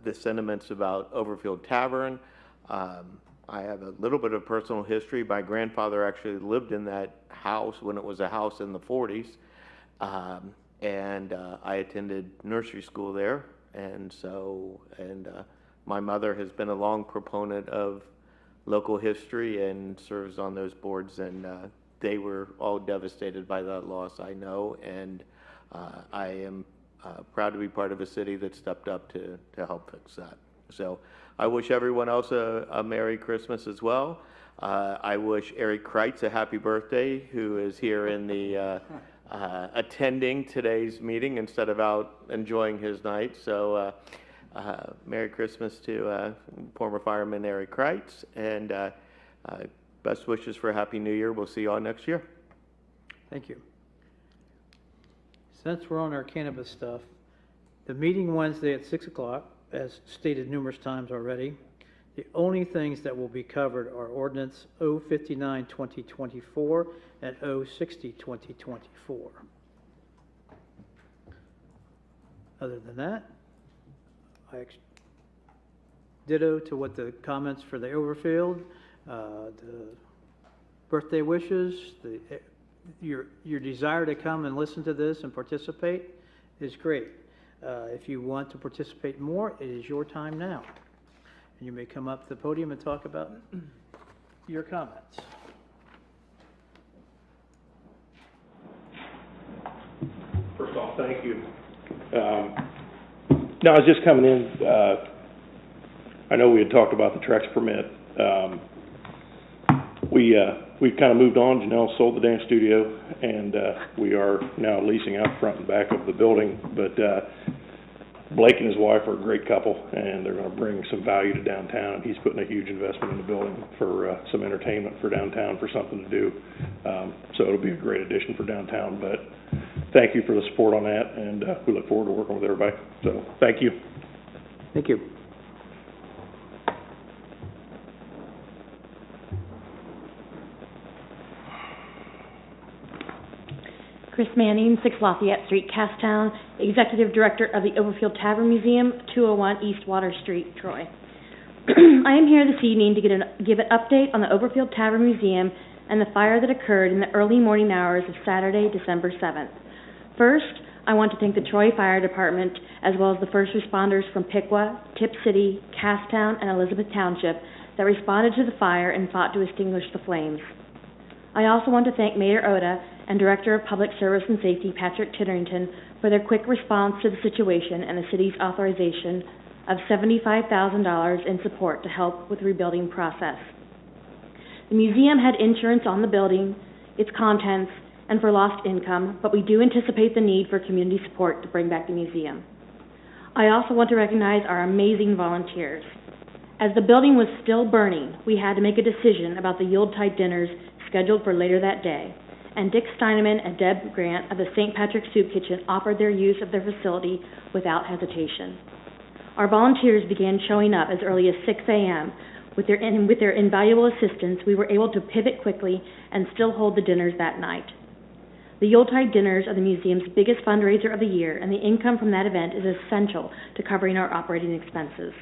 the sentiments about Overfield Tavern. I have a little bit of personal history. My grandfather actually lived in that house when it was a house in the 40s. And I attended nursery school there. And my mother has been a long proponent of local history and serves on those boards. And they were all devastated by that loss, I know. And I am proud to be part of a city that stepped up to help fix that. So I wish everyone else a Merry Christmas as well. I wish Eric Kreitz a happy birthday, who is here in the attending today's meeting instead of out enjoying his night. So Merry Christmas to former fireman Eric Kreitz, and best wishes for a Happy New Year. We'll see you all next year. Thank you. Since we're on our cannabis stuff, the meeting Wednesday at 6 o'clock, as stated numerous times already, the only things that will be covered are ordinance 059-2024 and 060-2024. Other than that, ditto to what the comments for the Overfield, the birthday wishes, your desire to come and listen to this and participate is great. If you want to participate more, it is your time now. And you may come up to the podium and talk about your comments. First off, thank you. No, I was just coming in. I know we had talked about the Trex permit. We've kind of moved on. Janelle sold the dance studio, and we are now leasing out front and back of the building. But Blake and his wife are a great couple, and they're going to bring some value to downtown. And he's putting a huge investment in the building for some entertainment for downtown, for something to do. So it'll be a great addition for downtown. But thank you for the support on that, and we look forward to working with everybody. So thank you. Thank you. Chris Manning, 6 Lafayette Street, Casstown, Executive Director of the Overfield Tavern Museum, 201 East Water Street, Troy. I am here this evening to give an update on the Overfield Tavern Museum and the fire that occurred in the early morning hours of Saturday, December 7th. First, I want to thank the Troy Fire Department as well as the first responders from Piqua, Tip City, Casstown, and Elizabeth Township that responded to the fire and fought to extinguish the flames. I also want to thank Mayor Oda and Director of Public Service and Safety Patrick Titterington for their quick response to the situation and the city's authorization of $75,000 in support to help with the rebuilding process. The museum had insurance on the building, its contents, and for lost income, but we do anticipate the need for community support to bring back the museum. I also want to recognize our amazing volunteers. As the building was still burning, we had to make a decision about the Yuletide dinners scheduled for later that day, and Dick Steineman and Deb Grant of the St. Patrick's Soup Kitchen offered their use of their facility without hesitation. Our volunteers began showing up as early as 6 a.m. With their invaluable assistance, we were able to pivot quickly and still hold the dinners that night. The Yuletide dinners are the museum's biggest fundraiser of the year, and the income from that event is essential to covering our operating expenses.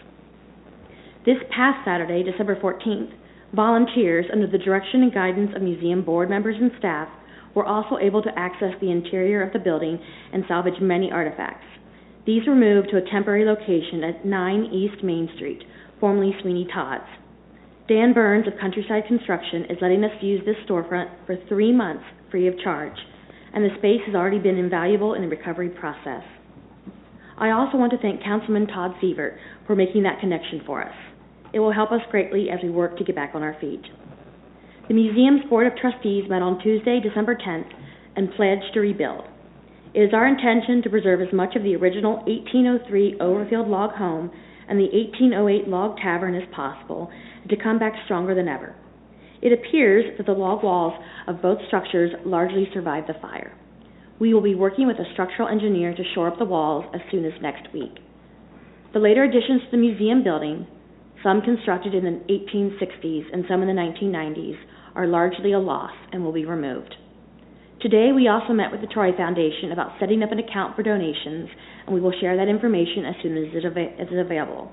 This past Saturday, December 14th, volunteers, under the direction and guidance of museum board members and staff, were also able to access the interior of the building and salvage many artifacts. These were moved to a temporary location at 9 East Main Street, formerly Sweeney Todd's. Dan Burns of Countryside Construction is letting us use this storefront for 3 months free of charge, and the space has already been invaluable in the recovery process. I also want to thank Councilman Todd Sievert for making that connection for us. It will help us greatly as we work to get back on our feet. The museum's Board of Trustees met on Tuesday, December 10th, and pledged to rebuild. It is our intention to preserve as much of the original 1803 Overfield log home and the 1808 log tavern as possible, and to come back stronger than ever. It appears that the log walls of both structures largely survived the fire. We will be working with a structural engineer to shore up the walls as soon as next week. The later additions to the museum building, some constructed in the 1860s and some in the 1990s, are largely a loss and will be removed. Today, we also met with the Troy Foundation about setting up an account for donations, and we will share that information as soon as it is available.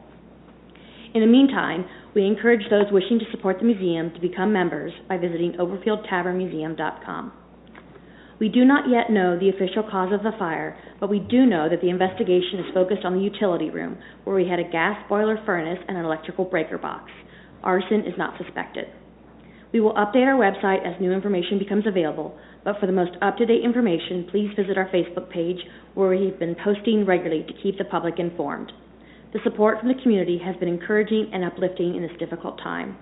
In the meantime, we encourage those wishing to support the museum to become members by visiting overfieldtavernmuseum.com. We do not yet know the official cause of the fire, but we do know that the investigation is focused on the utility room, where we had a gas boiler furnace and an electrical breaker box. Arson is not suspected. We will update our website as new information becomes available, but for the most up-to-date information, please visit our Facebook page, where we have been posting regularly to keep the public informed. The support from the community has been encouraging and uplifting in this difficult time.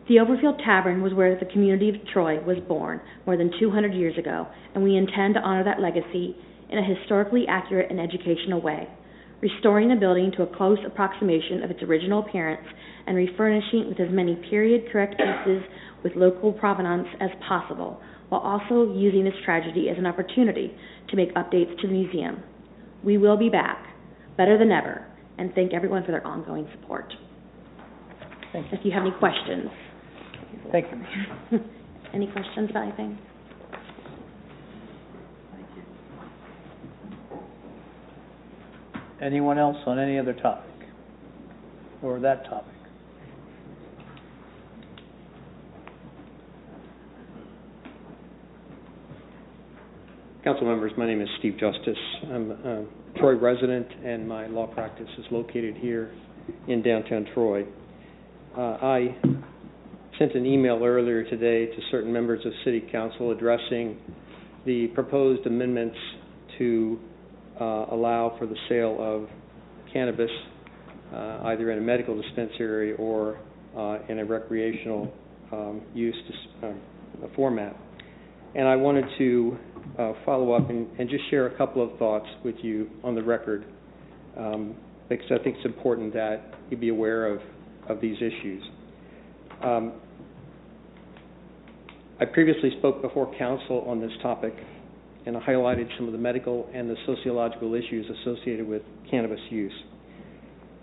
The Overfield Tavern was where the community of Troy was born more than 200 years ago, and we intend to honor that legacy in a historically accurate and educational way, restoring the building to a close approximation of its original appearance and refurnishing it with as many period-correct pieces with local provenance as possible, while also using this tragedy as an opportunity to make updates to the museum. We will be back, better than ever, and thank everyone for their ongoing support. If you have any questions. Thank you. Any questions about anything? Anyone else on any other topic or that topic? Council members, my name is Steve Justice. I'm a Troy resident, and my law practice is located here in downtown Troy. I sent an email earlier today to certain members of City Council addressing the proposed amendments to allow for the sale of cannabis either in a medical dispensary or in a recreational use format. And I wanted to follow up and just share a couple of thoughts with you on the record, because I think it's important that you be aware of these issues. I previously spoke before council on this topic, and I highlighted some of the medical and the sociological issues associated with cannabis use.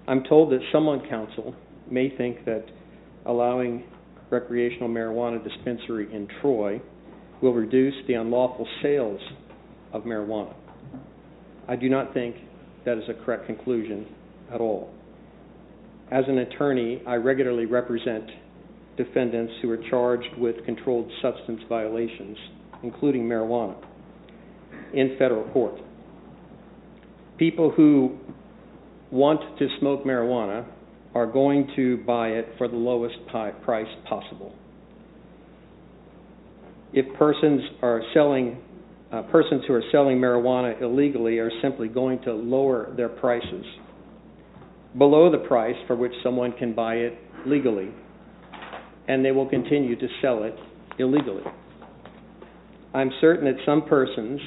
I'm told that some on council may think that allowing recreational marijuana dispensary in Troy will reduce the unlawful sales of marijuana. I do not think that is a correct conclusion at all. As an attorney, I regularly represent defendants who are charged with controlled substance violations, including marijuana, in federal court. People who want to smoke marijuana are going to buy it for the lowest price possible. If persons who are selling marijuana illegally are simply going to lower their prices below the price for which someone can buy it legally, and they will continue to sell it illegally. I'm certain that some persons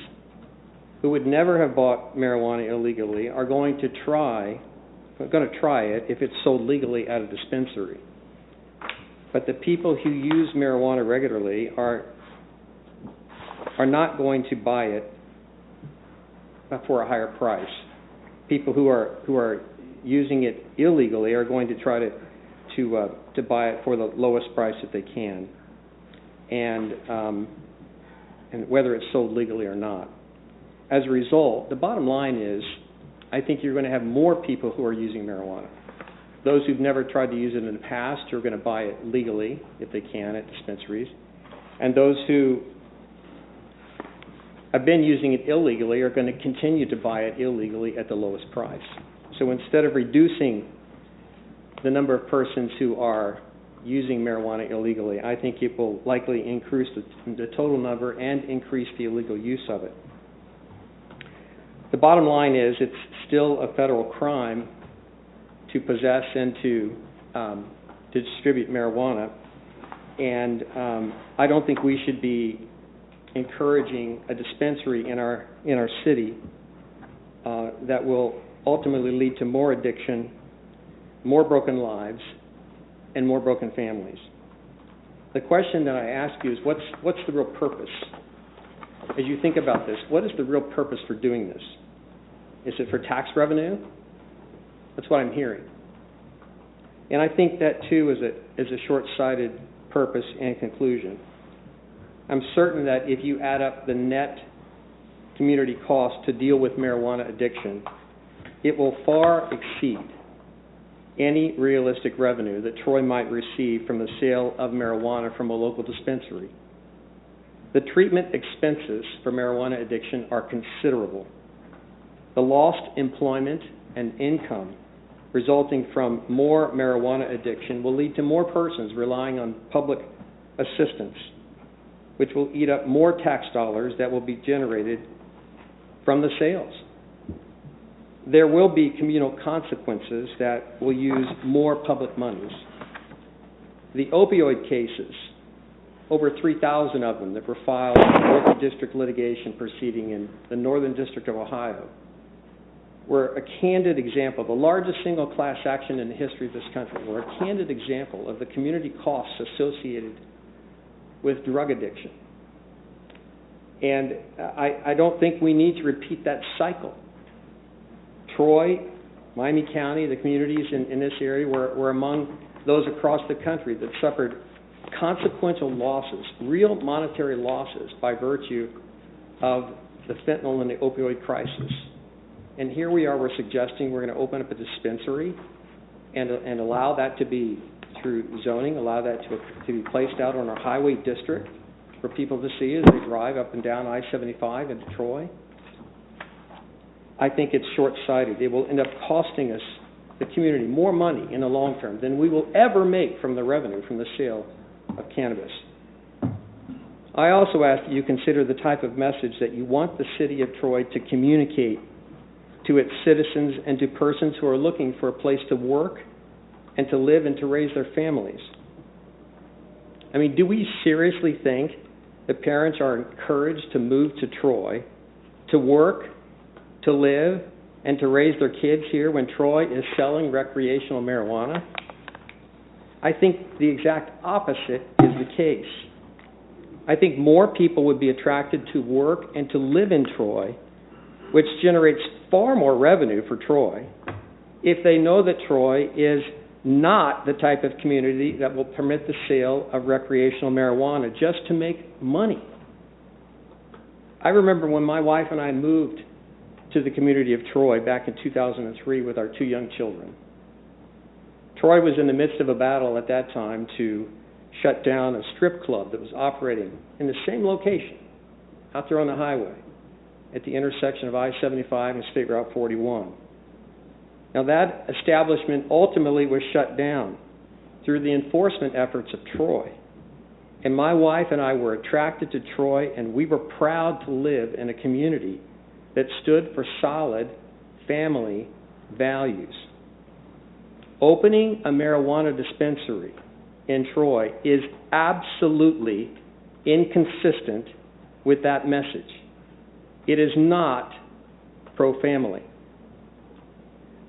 who would never have bought marijuana illegally are going to try it if it's sold legally at a dispensary. But the people who use marijuana regularly are not going to buy it for a higher price. People who are using it illegally are going to try to buy it for the lowest price that they can, and whether it's sold legally or not. As a result, the bottom line is, I think you're going to have more people who are using marijuana. Those who've never tried to use it in the past are going to buy it legally, if they can, at dispensaries. And those who have been using it illegally are going to continue to buy it illegally at the lowest price. So instead of reducing the number of persons who are using marijuana illegally, I think it will likely increase the total number and increase the illegal use of it. The bottom line is, it's still a federal crime to possess and to distribute marijuana, and I don't think we should be encouraging a dispensary in our city that will ultimately lead to more addiction, more broken lives, and more broken families. The question that I ask you is, what's the real purpose? As you think about this, what is the real purpose for doing this? Is it for tax revenue? That's what I'm hearing. And I think that, too, is a short-sighted purpose and conclusion. I'm certain that if you add up the net community cost to deal with marijuana addiction, it will far exceed any realistic revenue that Troy might receive from the sale of marijuana from a local dispensary. The treatment expenses for marijuana addiction are considerable. The lost employment and income resulting from more marijuana addiction will lead to more persons relying on public assistance, which will eat up more tax dollars that will be generated from the sales. There will be communal consequences that will use more public monies. The opioid cases, over 3,000 of them that were filed in a multi-district litigation proceeding in the Northern District of Ohio, were a candid example, the largest single class action in the history of this country, were a candid example of the community costs associated with drug addiction. And I don't think we need to repeat that cycle. Troy, Miami County, the communities in this area were among those across the country that suffered consequential losses, real monetary losses, by virtue of the fentanyl and the opioid crisis. And here we are, we're suggesting we're going to open up a dispensary and allow that to be, through zoning, allow that to be placed out on our highway district for people to see as they drive up and down I-75 into Troy. I think it's short-sighted. It will end up costing us, the community, more money in the long term than we will ever make from the revenue from the sale of cannabis. I also ask that you consider the type of message that you want the city of Troy to communicate to its citizens and to persons who are looking for a place to work and to live and to raise their families. I mean, do we seriously think that parents are encouraged to move to Troy, to work, to live, and to raise their kids here when Troy is selling recreational marijuana? I think the exact opposite is the case. I think more people would be attracted to work and to live in Troy, which generates far more revenue for Troy, if they know that Troy is not the type of community that will permit the sale of recreational marijuana just to make money. I remember when my wife and I moved to the community of Troy back in 2003 with our 2 young children. Troy was in the midst of a battle at that time to shut down a strip club that was operating in the same location out there on the highway at the intersection of I-75 and State Route 41. Now that establishment ultimately was shut down through the enforcement efforts of Troy. And my wife and I were attracted to Troy, and we were proud to live in a community that stood for solid family values. Opening a marijuana dispensary in Troy is absolutely inconsistent with that message. It is not pro-family.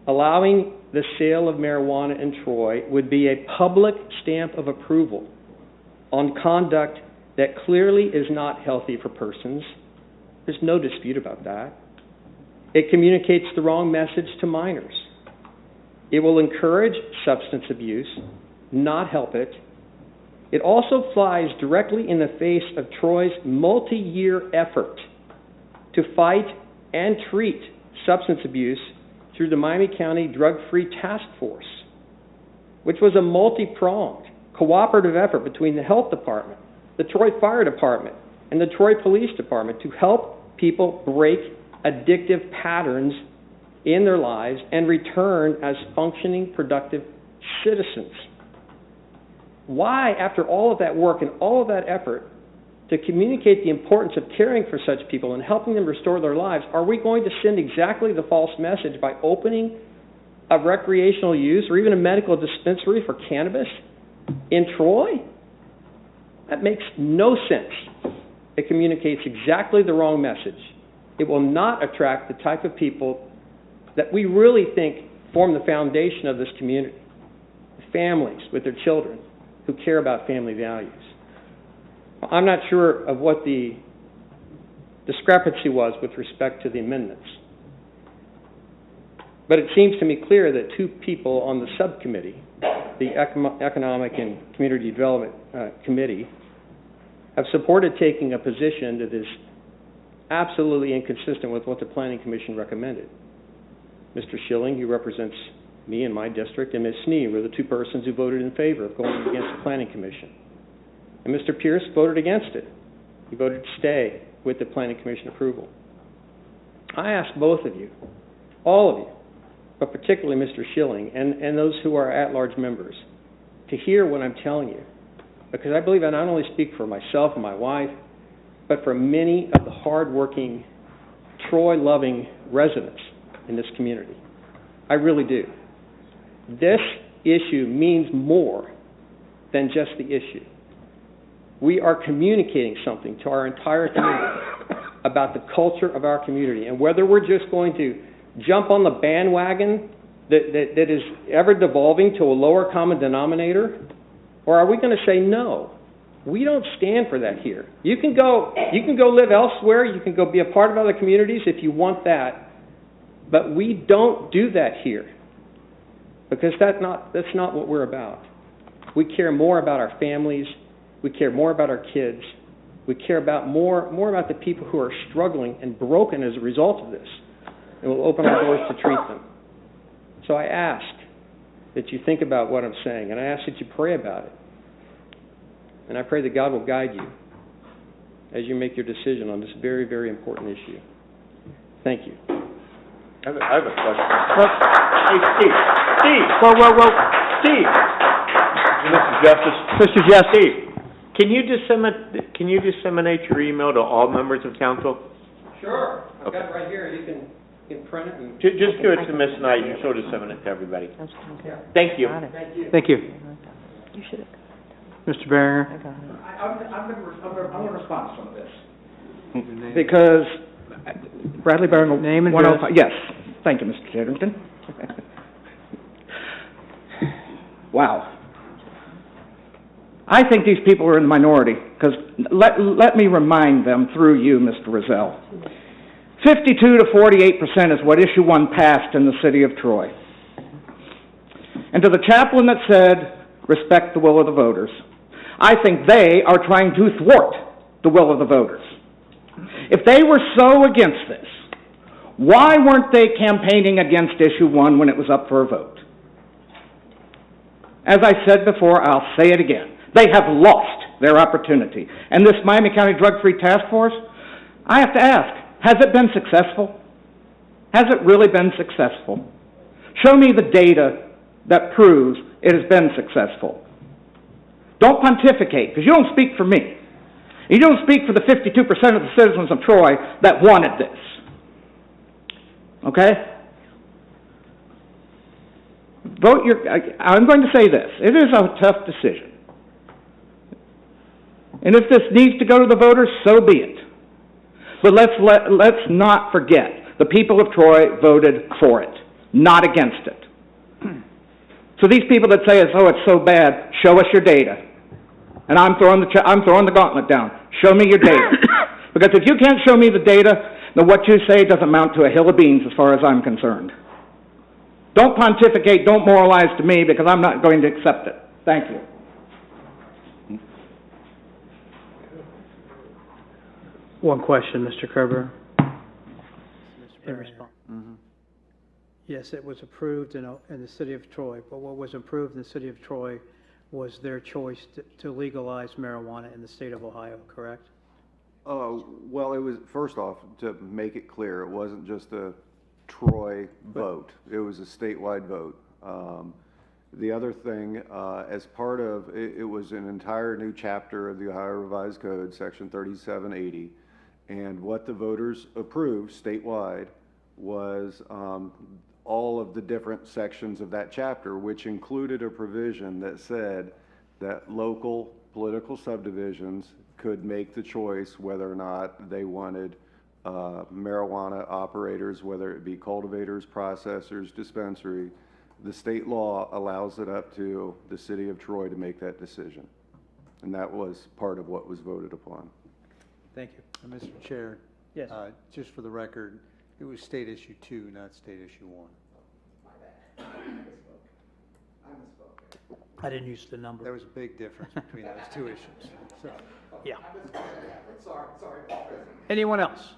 Allowing the sale of marijuana in Troy would be a public stamp of approval on conduct that clearly is not healthy for persons. There's no dispute about that. It communicates the wrong message to minors. It will encourage substance abuse, not help it. It also flies directly in the face of Troy's multi-year effort to fight and treat substance abuse through the Miami County Drug-Free Task Force, which was a multi-pronged, cooperative effort between the Health Department, the Troy Fire Department, and the Troy Police Department to help people break addictive patterns in their lives and return as functioning, productive citizens. Why, after all of that work and all of that effort to communicate the importance of caring for such people and helping them restore their lives, are we going to send exactly the false message by opening a recreational use or even a medical dispensary for cannabis in Troy? That makes no sense. It communicates exactly the wrong message. It will not attract the type of people that we really think form the foundation of this community. Families with their children who care about family values. I'm not sure of what the discrepancy was with respect to the amendments. But it seems to me clear that 2 people on the subcommittee, the Economic and Community Development Committee, have supported taking a position that is absolutely inconsistent with what the Planning Commission recommended. Mr. Schilling, who represents me in my district, and Ms. Snee were the 2 persons who voted in favor of going against the Planning Commission. And Mr. Pierce voted against it. He voted to stay with the Planning Commission approval. I ask both of you, all of you, but particularly Mr. Schilling and those who are at-large members, to hear what I'm telling you. Because I believe I not only speak for myself and my wife, but for many of the hard-working, Troy-loving residents in this community. I really do. This issue means more than just the issue. We are communicating something to our entire community about the culture of our community, and whether we're just going to jump on the bandwagon that is ever devolving to a lower common denominator, or are we going to say no? We don't stand for that here. You can go live elsewhere. You can go be a part of other communities if you want that, but we don't do that here because that's not what we're about. We care more about our families. We care more about our kids. We care about more about the people who are struggling and broken as a result of this, and we'll open our doors to treat them. So I ask that you think about what I'm saying, and I ask that you pray about it. And I pray that God will guide you as you make your decision on this very, very important issue. Thank you. I have a question. Hey, Steve. Whoa. Steve. Mr. Justice. Steve, can you disseminate your email to all members of council? Sure. I've got it right here. You can print it. And Just give it to Ms. Knight and she'll disseminate it to everybody. Thank you. Thank you. You should have. Mr. Barringer? I'm going to respond to some of this. Because Bradley Barringer, Name and 105. Yes. Thank you, Mr. Titterton. Wow. I think these people are in the minority, because let me remind them through you, Mr. Rozell. 52 to 48% is what Issue 1 passed in the city of Troy. And to the chaplain that said, respect the will of the voters, I think they are trying to thwart the will of the voters. If they were so against this, why weren't they campaigning against issue 1 when it was up for a vote? As I said before, I'll say it again. They have lost their opportunity. And this Miami County Drug-Free Task Force, I have to ask, has it been successful? Has it really been successful? Show me the data that proves it has been successful. Don't pontificate, because you don't speak for me. You don't speak for the 52% of the citizens of Troy that wanted this. Okay? I'm going to say this. It is a tough decision. And if this needs to go to the voters, so be it. But let's not forget, the people of Troy voted for it, not against it. So these people that say, oh, it's so bad, show us your data. And I'm throwing the gauntlet down. Show me your data. Because if you can't show me the data, then what you say doesn't amount to a hill of beans as far as I'm concerned. Don't pontificate, don't moralize to me, because I'm not going to accept it. Thank you. One question, Mr. Kerber. In response. Yes, it was approved in the city of Troy, but what was approved in the city of Troy was their choice to legalize marijuana in the state of Ohio, correct? Well, it was, first off, to make it clear, it wasn't just a Troy vote. It was a statewide vote. The other thing, as part of, it was an entire new chapter of the Ohio Revised Code, Section 3780, and what the voters approved statewide was all of the different sections of that chapter, which included a provision that said that local political subdivisions could make the choice whether or not they wanted marijuana operators, whether it be cultivators, processors, dispensary. The state law allows it up to the city of Troy to make that decision. And that was part of what was voted upon. Thank you. And Mr. Chair? Yes. Just for the record, it was state issue 2, not state issue 1. I didn't use the number. There was a big difference between those two issues. So. Yeah. Sorry, Mr. President. Anyone else?